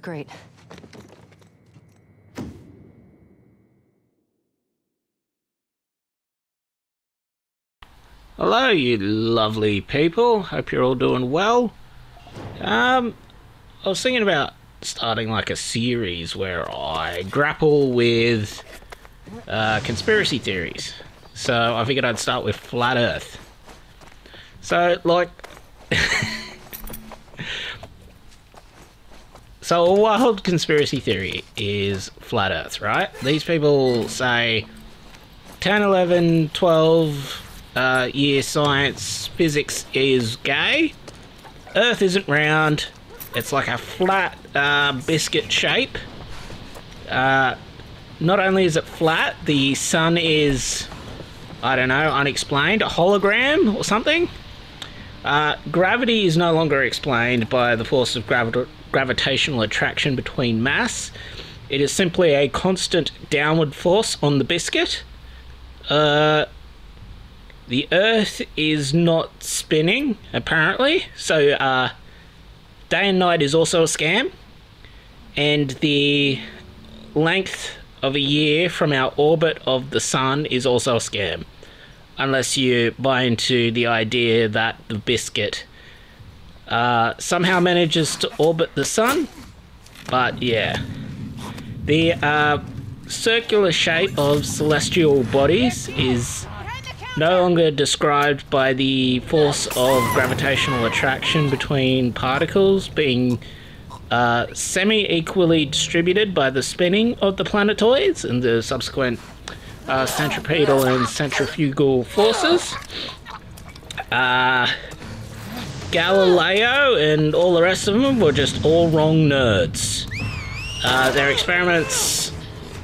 great. Hello, you lovely people. Hope you're all doing well. I was thinking about starting like a series where I grapple with conspiracy theories. So I figured I'd start with Flat Earth. So, like... So a wild conspiracy theory is Flat Earth, right? These people say 10, 11, 12... year science physics is gay. Earth isn't round. It's like a flat biscuit shape. Not only is it flat, the sun is, I don't know, unexplained, a hologram or something. Gravity is no longer explained by the force of gravitational attraction between mass. It is simply a constant downward force on the biscuit. The Earth is not spinning, apparently, so day and night is also a scam, and the length of a year from our orbit of the sun is also a scam, unless you buy into the idea that the biscuit somehow manages to orbit the sun. But yeah, the circular shape of celestial bodies is no longer described by the force of gravitational attraction between particles being semi-equally distributed by the spinning of the planetoids and the subsequent centripetal and centrifugal forces. Galileo and all the rest of them were just all wrong nerds. Their experiments,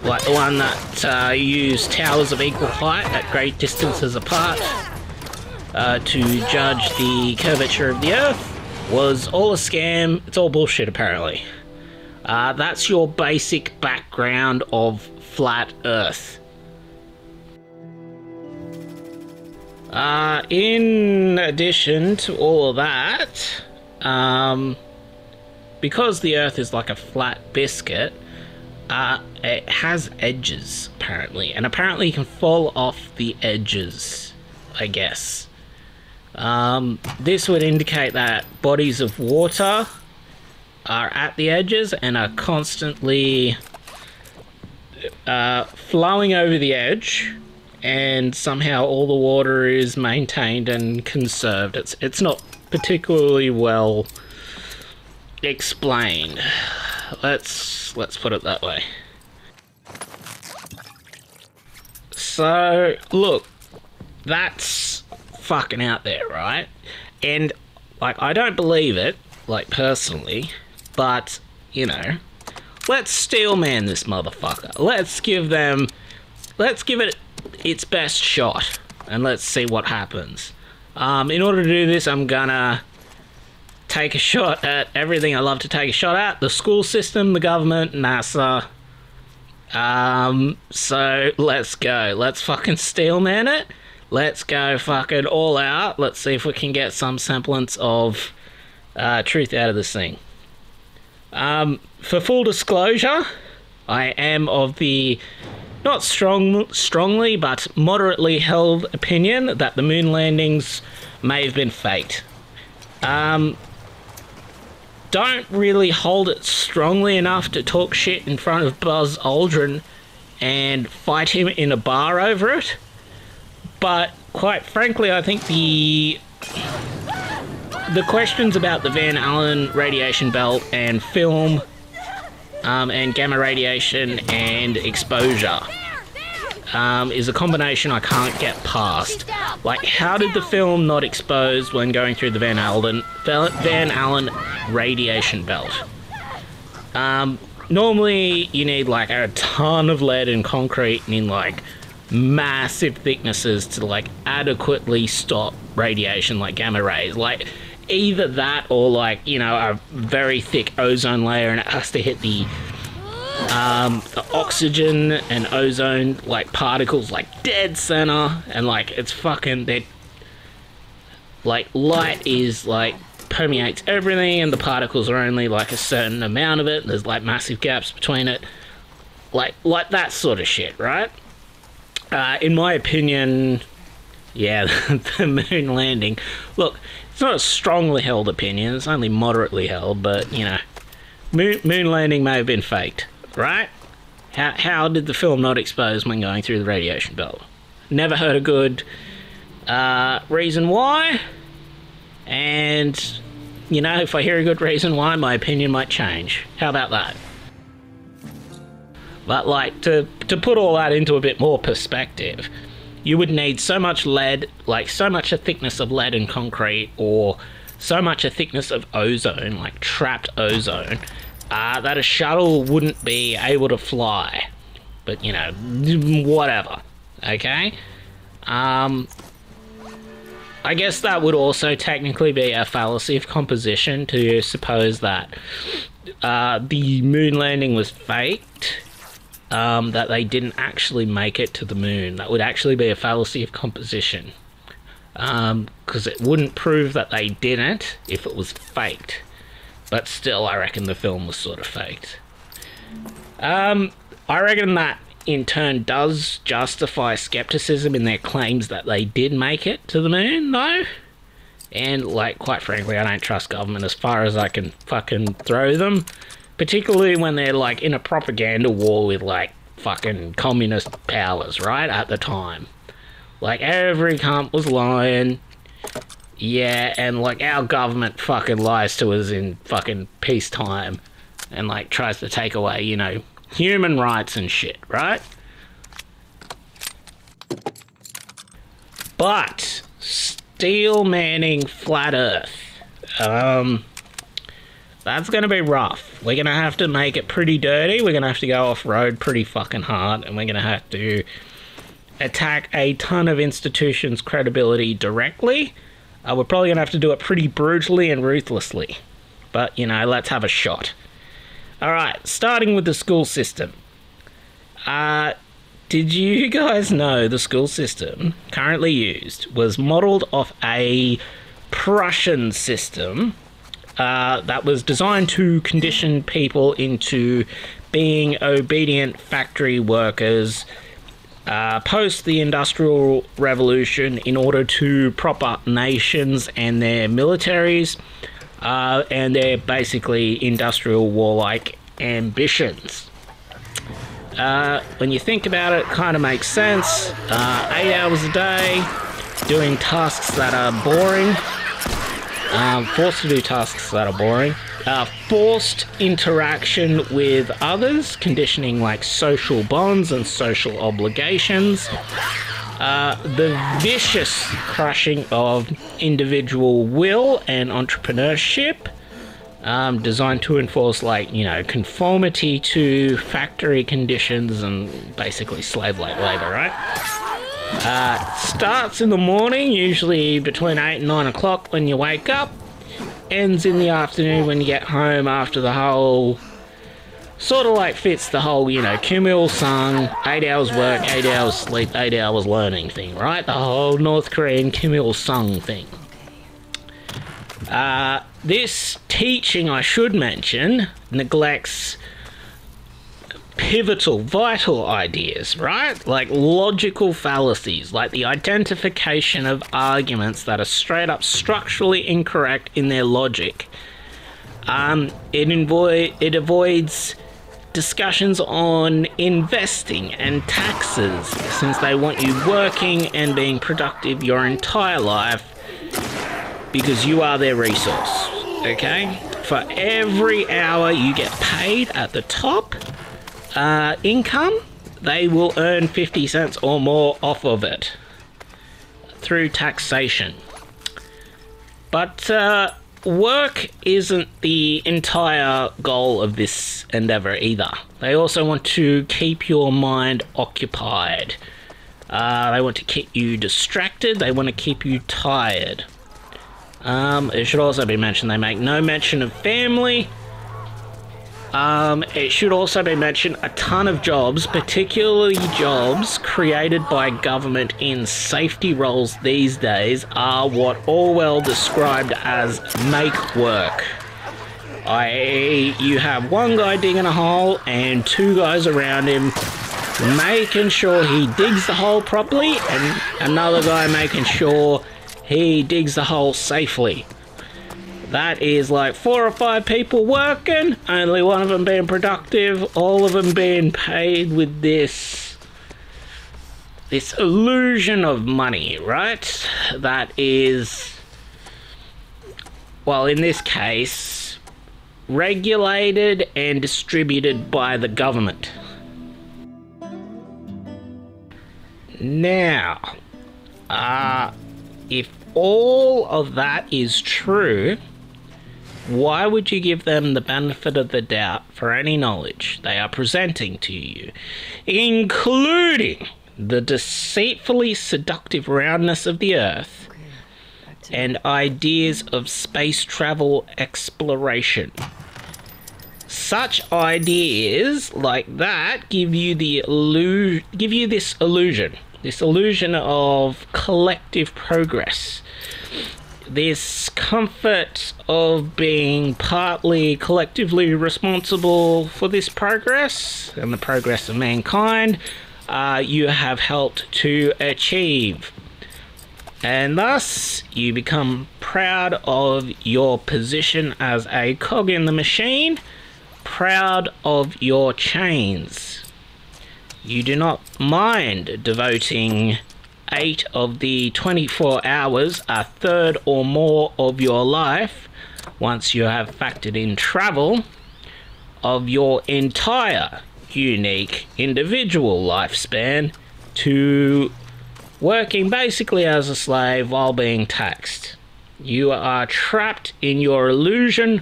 like the one that used towers of equal height at great distances apart to judge the curvature of the Earth, was all a scam. It's all bullshit, apparently. That's your basic background of Flat Earth. In addition to all of that, because the Earth is like a flat biscuit, it has edges, apparently, and apparently you can fall off the edges, I guess. This would indicate that bodies of water are at the edges and are constantly flowing over the edge, and somehow all the water is maintained and conserved. It's not particularly well explained. Let's put it that way. So, look, that's fucking out there, right? And, like, I don't believe it, like, personally, but, you know, let's steelman this motherfucker. Let's give it its best shot, and let's see what happens. In order to do this, I'm gonna take a shot at everything I love to take a shot at: the school system, the government, NASA. So let's go. Let's fucking steelman it. Let's go fucking all out. Let's see if we can get some semblance of truth out of this thing. For full disclosure, I am of the not strongly but moderately held opinion that the moon landings may have been faked. Don't really hold it strongly enough to talk shit in front of Buzz Aldrin and fight him in a bar over it. But quite frankly, I think the questions about the Van Allen radiation belt and film and gamma radiation and exposure is a combination I can't get past. Like, how did the film not expose when going through the Van Allen radiation belt? Normally you need like a ton of lead and concrete in like massive thicknesses to like adequately stop radiation like gamma rays. Like, either that or like, you know, a very thick ozone layer, and it has to hit the oxygen and ozone like particles like dead center, and like it's fucking, they like, light is like permeates everything and the particles are only like a certain amount of it. There's like massive gaps between it. Like that sort of shit, right? In my opinion, yeah, the moon landing. Look, it's not a strongly held opinion. It's only moderately held, but, you know, moon landing may have been faked, right? How did the film not expose when going through the radiation belt? Never heard a good reason why. And, you know, if I hear a good reason why, my opinion might change. How about that? But, like, to put all that into a bit more perspective, you would need so much lead, like so much a thickness of lead in concrete, or so much a thickness of ozone, like trapped ozone, that a shuttle wouldn't be able to fly. But, you know, whatever, okay? I guess that would also technically be a fallacy of composition to suppose that the moon landing was faked, that they didn't actually make it to the moon. That would actually be a fallacy of composition, because it wouldn't prove that they didn't if it was faked. But still, I reckon the film was sort of faked. I reckon that in turn does justify skepticism in their claims that they did make it to the moon, though. And, like, quite frankly, I don't trust government as far as I can fucking throw them. Particularly when they're, like, in a propaganda war with, like, fucking communist powers, right, at the time. Like, every cunt was lying. Yeah, and, like, our government fucking lies to us in fucking peacetime. And, like, tries to take away, you know, human rights and shit, right? But steel manning flat Earth. That's gonna be rough. We're gonna have to make it pretty dirty. We're gonna have to go off-road pretty fucking hard, and we're gonna have to attack a ton of institutions' credibility directly. We're probably gonna have to do it pretty brutally and ruthlessly. But, you know, let's have a shot. Alright, starting with the school system. Did you guys know the school system currently used was modelled off a Prussian system that was designed to condition people into being obedient factory workers post the Industrial Revolution in order to prop up nations and their militaries and their basically industrial warlike ambitions. When you think about it, it kind of makes sense. 8 hours a day, doing tasks that are boring. Forced to do tasks that are boring. Forced interaction with others, conditioning like social bonds and social obligations. The vicious crushing of individual will and entrepreneurship, designed to enforce, like, you know, conformity to factory conditions and basically slave-like labor, right? Starts in the morning, usually between 8 and 9 o'clock when you wake up. Ends in the afternoon when you get home after the whole... Sort of like fits the whole, you know, Kim Il-sung, 8 hours work, 8 hours sleep, 8 hours learning thing, right? The whole North Korean Kim Il-sung thing. This teaching, I should mention, neglects pivotal, vital ideas, right? Like logical fallacies, like the identification of arguments that are straight up structurally incorrect in their logic. It avoids discussions on investing and taxes, since they want you working and being productive your entire life because you are their resource, okay? For every hour you get paid at the top income, they will earn 50 cents or more off of it through taxation. But work isn't the entire goal of this endeavor either. They also want to keep your mind occupied. They want to keep you distracted. They want to keep you tired. It should also be mentioned they make no mention of family. It should also be mentioned a ton of jobs, particularly jobs created by government in safety roles these days, are what Orwell described as make work. I.e., you have one guy digging a hole and two guys around him making sure he digs the hole properly and another guy making sure he digs the hole safely. That is like 4 or 5 people working, only one of them being productive, all of them being paid with this illusion of money, right? That is, well, in this case, regulated and distributed by the government. Now, if all of that is true, why would you give them the benefit of the doubt for any knowledge they are presenting to you, including the deceitfully seductive roundness of the Earth and ideas of space travel exploration? Such ideas like that give you this illusion of collective progress. This comfort of being partly collectively responsible for this progress and the progress of mankind you have helped to achieve. And thus, you become proud of your position as a cog in the machine, proud of your chains. You do not mind devoting 8 of the 24 hours, a third or more of your life, once you have factored in travel, of your entire unique individual lifespan to working basically as a slave while being taxed. You are trapped in your illusion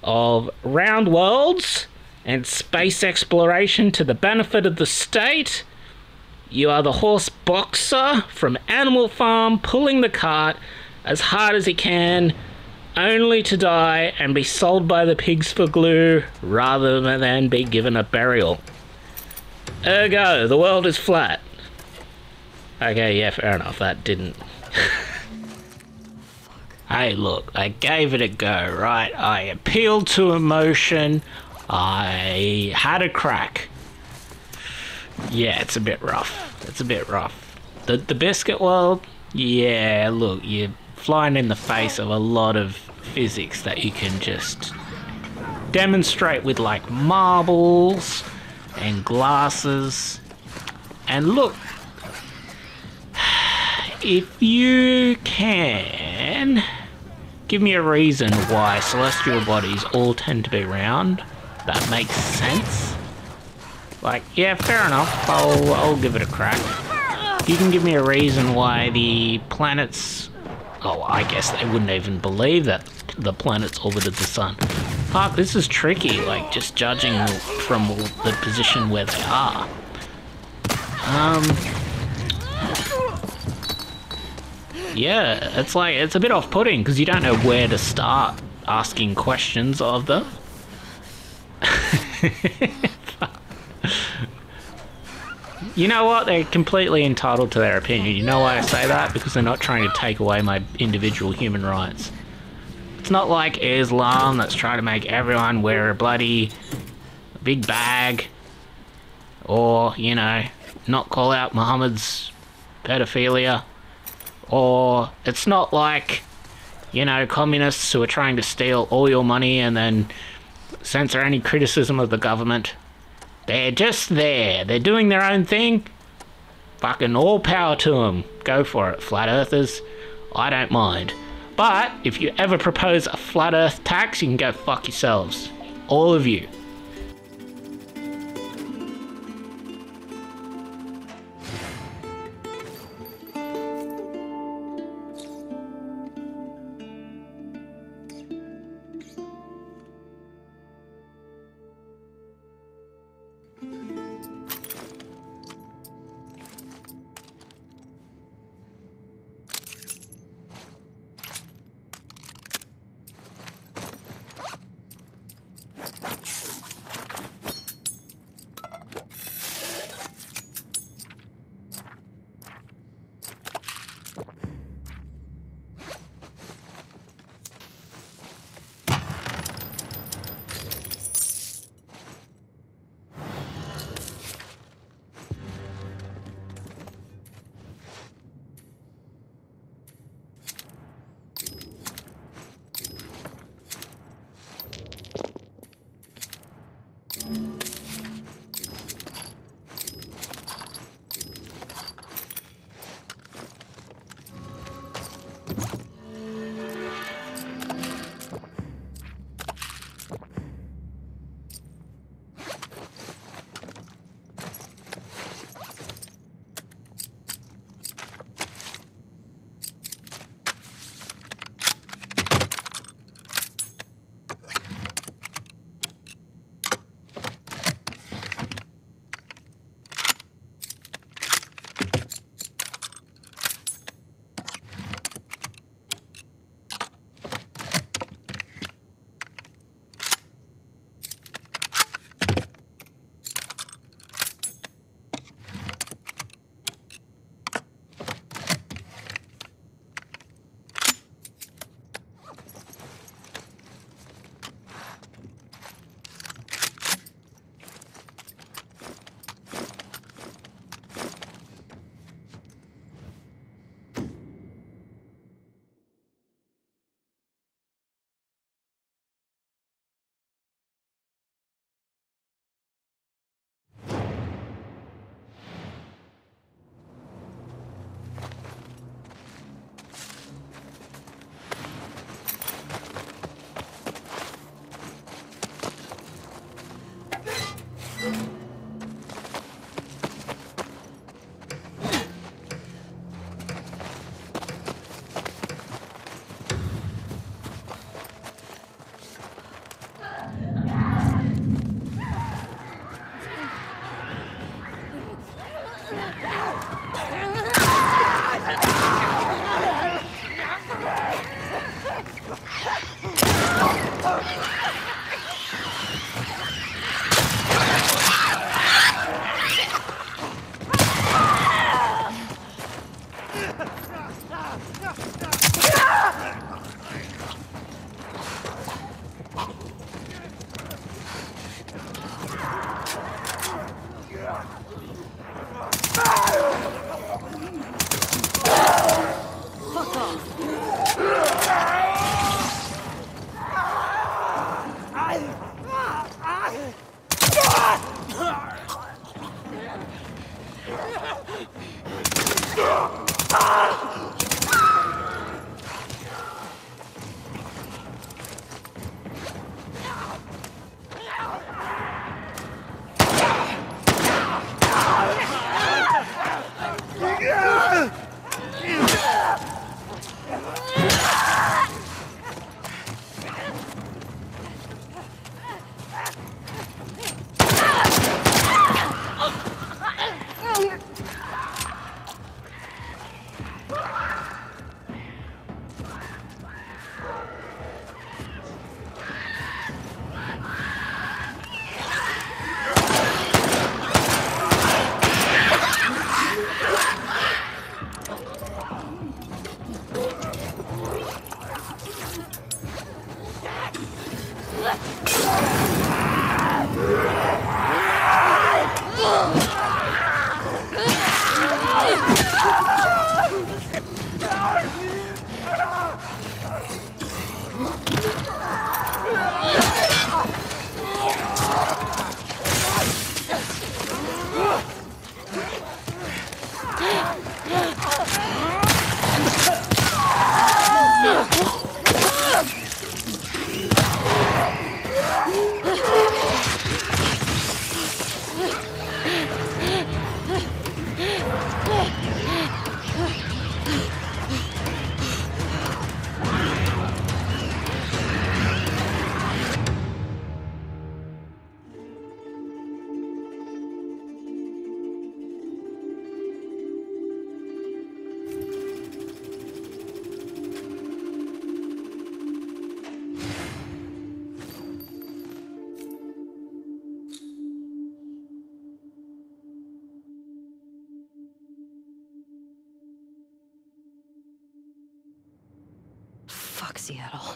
of round worlds and space exploration to the benefit of the state. You are the horse boxer from Animal Farm pulling the cart as hard as he can, only to die and be sold by the pigs for glue rather than be given a burial. Ergo, the world is flat. Okay, yeah, fair enough, that didn't... Hey, look, I gave it a go, right? I appealed to emotion. I had a crack. Yeah, it's a bit rough. It's a bit rough. The biscuit world? Yeah, look, you're flying in the face of a lot of physics that you can just demonstrate with, like, marbles and glasses. And look, if you can give me a reason why celestial bodies all tend to be round, that makes sense. Like, yeah, fair enough, I'll give it a crack. You can give me a reason why the planets... Oh, I guess they wouldn't even believe that the planets orbited the sun. Fuck, this is tricky, like, just judging from the position where they are. Yeah, it's like, it's a bit off-putting, because you don't know where to start asking questions of them. You know what? They're completely entitled to their opinion. You know why I say that? Because they're not trying to take away my individual human rights. It's not like Islam that's trying to make everyone wear a bloody big bag, or, you know, not call out Muhammad's pedophilia. Or it's not like, you know, communists who are trying to steal all your money and then censor any criticism of the government. They're just there. They're doing their own thing. Fucking all power to them. Go for it, flat earthers. I don't mind. But if you ever propose a flat earth tax, you can go fuck yourselves. All of you. Fuck Seattle.